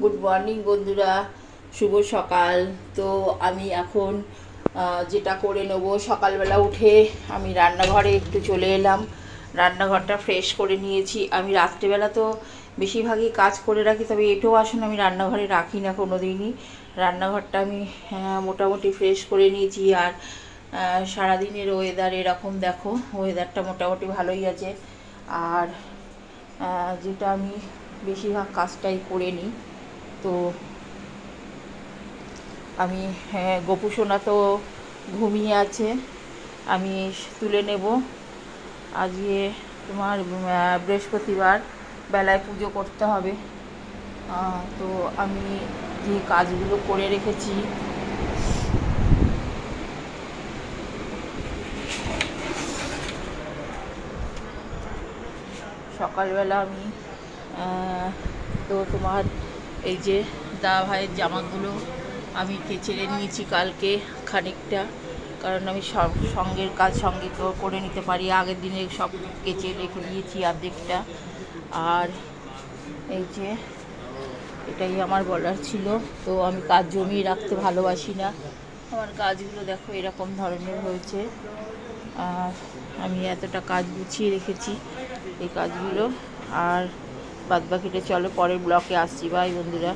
Good morning বন্ধুরা, শুভ সকাল। তো আমি এখন যেটা করে নেব, সকালবেলা উঠে আমি রান্নাঘরে একটু চলে এলাম। রান্নাঘরটা ফ্রেশ করে নিয়েছি। আমি রাত্রেবেলা তো বেশিরভাগই কাজ করে রাখি, তবে এঁটো বাসন আমি রান্নাঘরে রাখি না কোনো দিনই। রান্নাঘরটা আমি মোটামুটি ফ্রেশ করে নিয়েছি। আর সারাদিনের ওয়েদার এরকম, দেখো ওয়েদারটা মোটামুটি ভালোই আছে। আর যেটা আমি বেশিরভাগ কাজটাই করে নিই। তো আমি গোপু সোনা তো ঘুমিয়ে আছে, আমি তুলে নেব। আজকে তোমার বৃহস্পতিবার, বেলায় পুজো করতে হবে। তো আমি যে কাজগুলো করে রেখেছি, সকালবেলা আমি তো তোমার এই যে দা ভাইয়ের জামাগুলো আমি কেচে নিয়েছি কালকে খানিকটা, কারণ আমি সব সঙ্গের কাজ সঙ্গে করে নিতে পারি। আগের দিনে সব কেচে রেখে দিয়েছি অর্ধেকটা। আর এই যে এটাই আমার বলার ছিল। তো আমি কাজ জমিয়ে রাখতে ভালোবাসি না। আমার কাজগুলো দেখো এরকম ধরনের হয়েছে। আর আমি এতটা কাজ গুছিয়ে রেখেছি এই কাজগুলো। আর বাদবাকিটা চলো পরের ব্লকে আসছি। বাই বন্ধুরা।